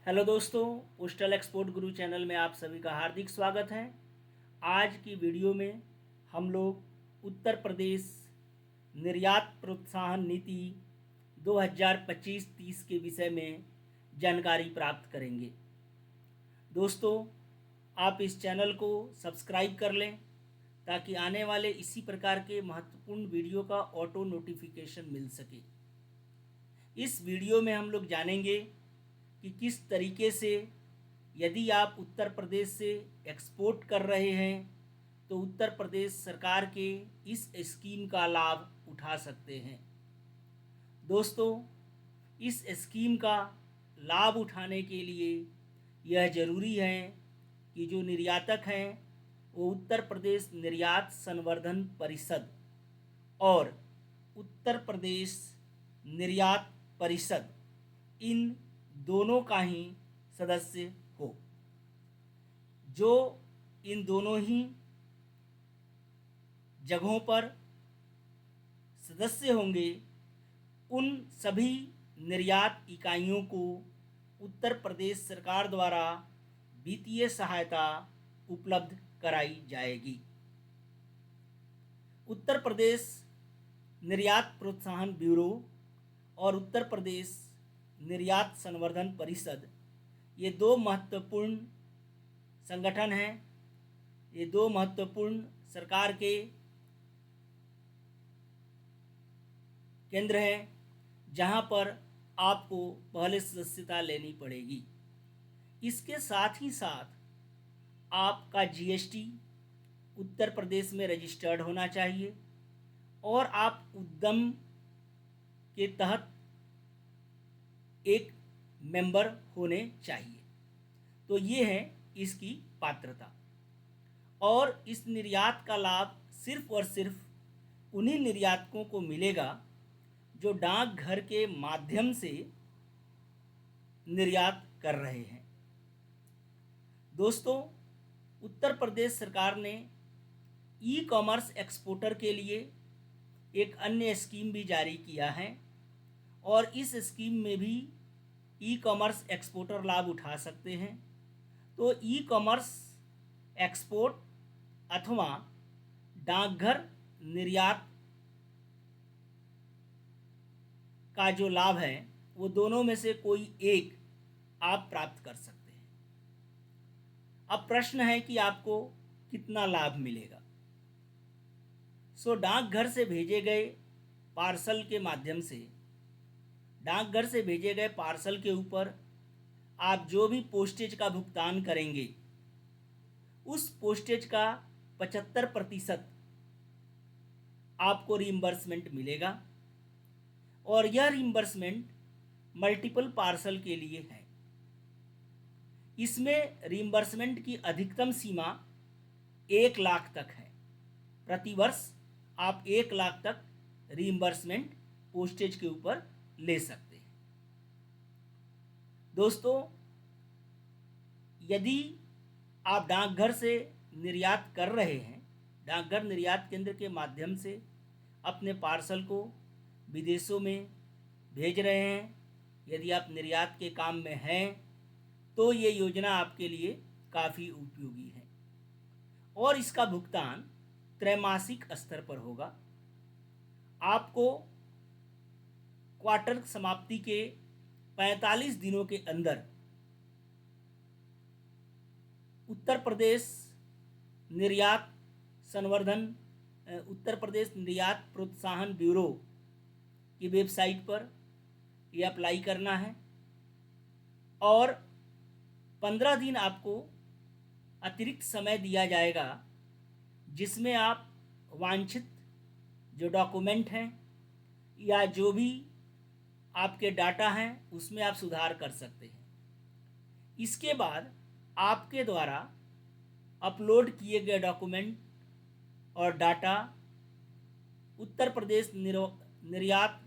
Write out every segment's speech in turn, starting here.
Hello दोस्तों, postal export गुरु channel में आप सभी का हार्दिक स्वागत है। आज की वीडियो में हम लोग उत्तर प्रदेश निर्यात प्रोत्साहन नीति 2025-30 के विषय में जानकारी प्राप्त करेंगे। दोस्तों, आप इस चैनल को सब्सक्राइब कर लें ताकि आने वाले इसी प्रकार के महत्वपूर्ण वीडियो का ऑटो नोटिफिकेशन मिल सके। इस वीडियो में हम लोग जानेंगे कि किस तरीके से यदि आप उत्तर प्रदेश से एक्सपोर्ट कर रहे हैं तो उत्तर प्रदेश सरकार के इस स्कीम का लाभ उठा सकते हैं। दोस्तों, इस स्कीम का लाभ उठाने के लिए यह ज़रूरी है कि जो निर्यातक हैं वो उत्तर प्रदेश निर्यात संवर्धन परिषद और उत्तर प्रदेश निर्यात परिषद इन दोनों का ही सदस्य हो। जो इन दोनों ही जगहों पर सदस्य होंगे उन सभी निर्यात इकाइयों को उत्तर प्रदेश सरकार द्वारा वित्तीय सहायता उपलब्ध कराई जाएगी। उत्तर प्रदेश निर्यात प्रोत्साहन ब्यूरो और उत्तर प्रदेश निर्यात संवर्धन परिषद ये दो महत्वपूर्ण संगठन हैं। ये दो महत्वपूर्ण सरकार के केंद्र हैं जहां पर आपको पहले सदस्यता लेनी पड़ेगी। इसके साथ ही साथ आपका जीएसटी उत्तर प्रदेश में रजिस्टर्ड होना चाहिए और आप उद्यम के तहत एक मेंबर होने चाहिए। तो ये है इसकी पात्रता। और इस निर्यात का लाभ सिर्फ और सिर्फ उन्हीं निर्यातकों को मिलेगा जो डाकघर के माध्यम से निर्यात कर रहे हैं। दोस्तों, उत्तर प्रदेश सरकार ने ई कॉमर्स एक्सपोर्टर के लिए एक अन्य स्कीम भी जारी किया है और इस स्कीम में भी ई कॉमर्स एक्सपोर्टर लाभ उठा सकते हैं। तो ई कॉमर्स एक्सपोर्ट अथवा डाकघर निर्यात का जो लाभ है वो दोनों में से कोई एक आप प्राप्त कर सकते हैं। अब प्रश्न है कि आपको कितना लाभ मिलेगा। डाकघर से भेजे गए पार्सल के माध्यम से डाकघर से भेजे गए पार्सल के ऊपर आप जो भी पोस्टेज का भुगतान करेंगे उस पोस्टेज का 75% आपको रिइंबर्समेंट मिलेगा और यह रिइंबर्समेंट मल्टीपल पार्सल के लिए है। इसमें रिइंबर्समेंट की अधिकतम सीमा 1 लाख तक है। प्रतिवर्ष आप 1 लाख तक रिइंबर्समेंट पोस्टेज के ऊपर ले सकते हैं। दोस्तों, यदि आप डाकघर से निर्यात कर रहे हैं, डाकघर निर्यात केंद्र के माध्यम से अपने पार्सल को विदेशों में भेज रहे हैं, यदि आप निर्यात के काम में हैं तो ये योजना आपके लिए काफ़ी उपयोगी है और इसका भुगतान त्रैमासिक स्तर पर होगा। आपको क्वार्टर समाप्ति के 45 दिनों के अंदर उत्तर प्रदेश निर्यात संवर्धन उत्तर प्रदेश निर्यात प्रोत्साहन ब्यूरो की वेबसाइट पर ये अप्लाई करना है और 15 दिन आपको अतिरिक्त समय दिया जाएगा जिसमें आप वांछित जो डॉक्यूमेंट हैं या जो भी आपके डाटा हैं उसमें आप सुधार कर सकते हैं। इसके बाद आपके द्वारा अपलोड किए गए डॉक्यूमेंट और डाटा उत्तर प्रदेश निर्यात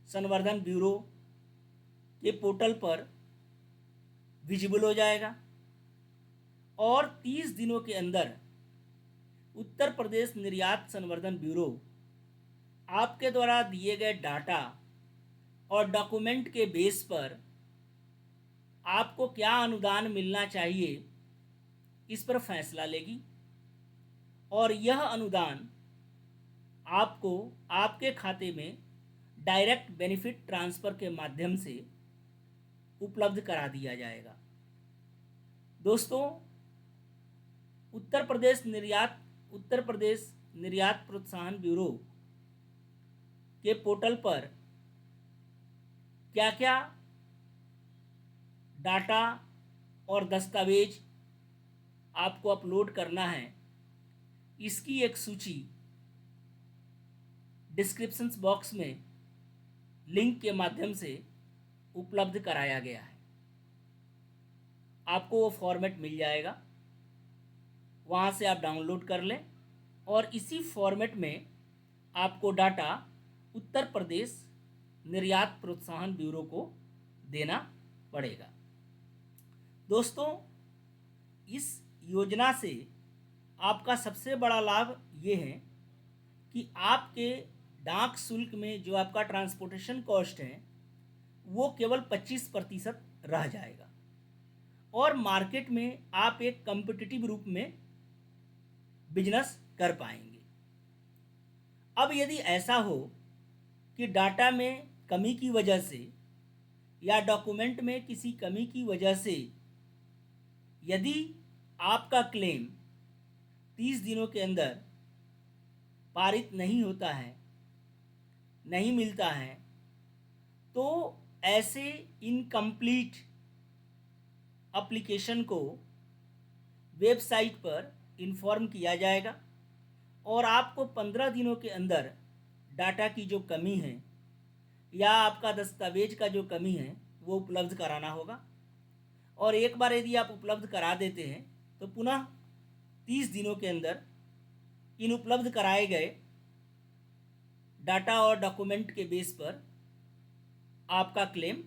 संवर्धन ब्यूरो के पोर्टल पर विजिबल हो जाएगा और 30 दिनों के अंदर उत्तर प्रदेश निर्यात संवर्धन ब्यूरो आपके द्वारा दिए गए डाटा और डॉक्यूमेंट के बेस पर आपको क्या अनुदान मिलना चाहिए इस पर फैसला लेगी और यह अनुदान आपको आपके खाते में डायरेक्ट बेनिफिट ट्रांसफ़र के माध्यम से उपलब्ध करा दिया जाएगा। दोस्तों, उत्तर प्रदेश निर्यात प्रोत्साहन ब्यूरो के पोर्टल पर क्या क्या डाटा और दस्तावेज आपको अपलोड करना है, इसकी एक सूची डिस्क्रिप्शन बॉक्स में लिंक के माध्यम से उपलब्ध कराया गया है। आपको वो फॉर्मेट मिल जाएगा, वहाँ से आप डाउनलोड कर लें और इसी फॉर्मेट में आपको डाटा उत्तर प्रदेश निर्यात प्रोत्साहन ब्यूरो को देना पड़ेगा। दोस्तों, इस योजना से आपका सबसे बड़ा लाभ ये है कि आपके डाक शुल्क में जो आपका ट्रांसपोर्टेशन कॉस्ट है वो केवल 25% रह जाएगा और मार्केट में आप एक कम्पिटिटिव रूप में बिजनेस कर पाएंगे। अब यदि ऐसा हो कि डाटा में कमी की वजह से या डॉक्यूमेंट में किसी कमी की वजह से यदि आपका क्लेम 30 दिनों के अंदर पारित नहीं होता है, नहीं मिलता है, तो ऐसे इनकम्प्लीट एप्लीकेशन को वेबसाइट पर इन्फॉर्म किया जाएगा और आपको 15 दिनों के अंदर डाटा की जो कमी है या आपका दस्तावेज का जो कमी है वो उपलब्ध कराना होगा। और एक बार यदि आप उपलब्ध करा देते हैं तो पुनः 30 दिनों के अंदर इन उपलब्ध कराए गए डाटा और डॉक्यूमेंट के बेस पर आपका क्लेम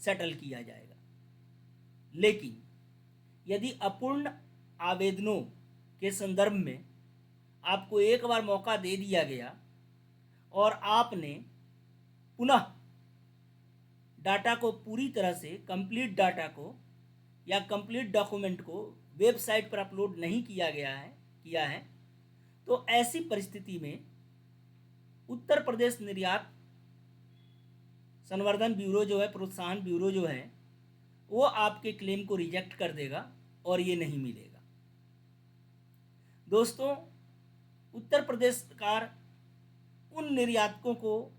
सेटल किया जाएगा। लेकिन यदि अपूर्ण आवेदनों के संदर्भ में आपको एक बार मौका दे दिया गया और आपने पुनः डाटा को पूरी तरह से कंप्लीट डाटा को या कंप्लीट डॉक्यूमेंट को वेबसाइट पर अपलोड नहीं किया है तो ऐसी परिस्थिति में उत्तर प्रदेश निर्यात संवर्धन ब्यूरो जो है, प्रोत्साहन ब्यूरो जो है, वो आपके क्लेम को रिजेक्ट कर देगा और ये नहीं मिलेगा। दोस्तों, उत्तर प्रदेश सरकार उन निर्यातकों को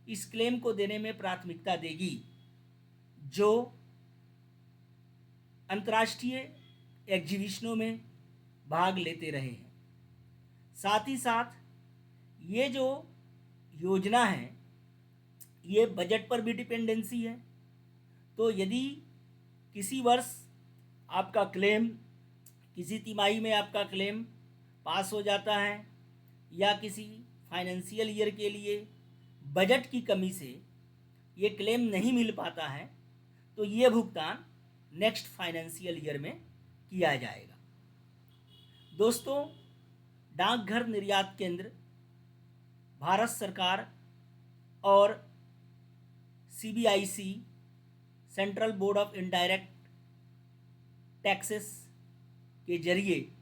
इस क्लेम को देने में प्राथमिकता देगी जो अंतर्राष्ट्रीय एग्जीबिशनों में भाग लेते रहे हैं। साथ ही साथ ये जो योजना है ये बजट पर भी डिपेंडेंसी है, तो यदि किसी वर्ष आपका क्लेम, किसी तिमाही में आपका क्लेम पास हो जाता है या किसी फाइनेंशियल ईयर के लिए बजट की कमी से ये क्लेम नहीं मिल पाता है तो ये भुगतान नेक्स्ट फाइनेंशियल ईयर में किया जाएगा। दोस्तों, डाकघर निर्यात केंद्र भारत सरकार और CBIC central board of indirect taxes के जरिए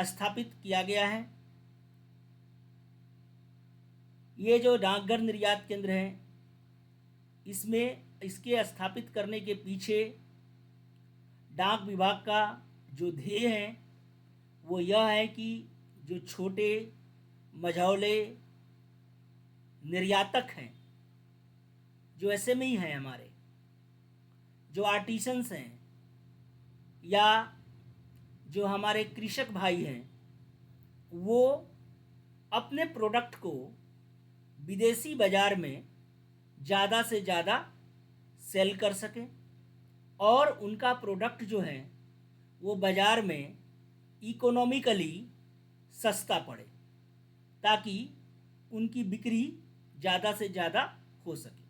स्थापित किया गया है। ये जो डाकघर निर्यात केंद्र है इसके स्थापित करने के पीछे डाक विभाग का जो ध्येय है वो यह है कि जो छोटे मझौले निर्यातक हैं, जो SME हैं, हमारे जो आर्टिसंस हैं या जो हमारे कृषक भाई हैं, वो अपने प्रोडक्ट को विदेशी बाज़ार में ज़्यादा से ज़्यादा सेल कर सकें और उनका प्रोडक्ट जो है वो बाज़ार में इकोनॉमिकली सस्ता पड़े ताकि उनकी बिक्री ज़्यादा से ज़्यादा हो सके।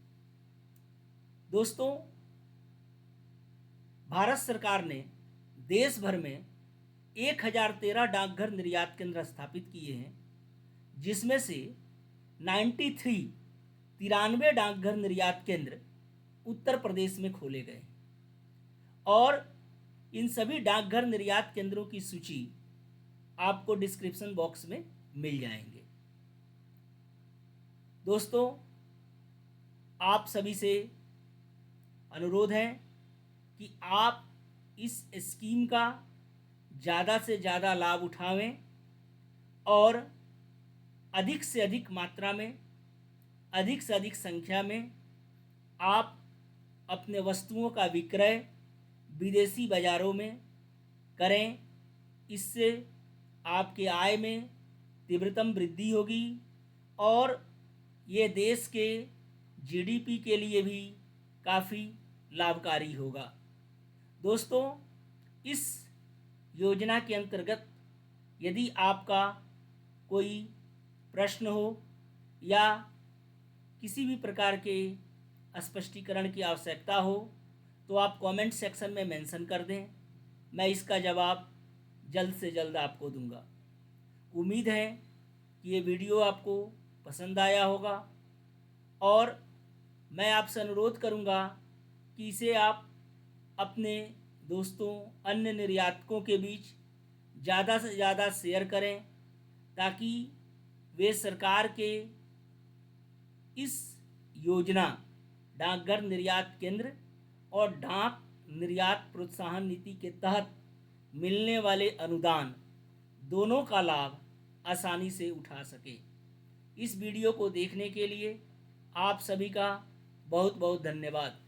दोस्तों, भारत सरकार ने देश भर में 1013 डाकघर निर्यात केंद्र स्थापित किए हैं, जिसमें से 93 डाकघर निर्यात केंद्र उत्तर प्रदेश में खोले गए और इन सभी डाकघर निर्यात केंद्रों की सूची आपको डिस्क्रिप्शन बॉक्स में मिल जाएंगे। दोस्तों, आप सभी से अनुरोध है कि आप इस स्कीम का ज़्यादा से ज़्यादा लाभ उठावें और अधिक से अधिक मात्रा में, अधिक से अधिक संख्या में आप अपने वस्तुओं का विक्रय विदेशी बाज़ारों में करें। इससे आपके आय में तीव्रतम वृद्धि होगी और ये देश के जीडीपी के लिए भी काफ़ी लाभकारी होगा। दोस्तों, इस योजना के अंतर्गत यदि आपका कोई प्रश्न हो या किसी भी प्रकार के स्पष्टीकरण की आवश्यकता हो तो आप कमेंट सेक्शन में मेंशन कर दें, मैं इसका जवाब जल्द से जल्द आपको दूंगा। उम्मीद है कि ये वीडियो आपको पसंद आया होगा और मैं आपसे अनुरोध करूंगा कि इसे आप अपने दोस्तों, अन्य निर्यातकों के बीच ज़्यादा से ज़्यादा शेयर करें ताकि वे सरकार के इस योजना डाकघर निर्यात केंद्र और डाक निर्यात प्रोत्साहन नीति के तहत मिलने वाले अनुदान दोनों का लाभ आसानी से उठा सके। इस वीडियो को देखने के लिए आप सभी का बहुत बहुत धन्यवाद।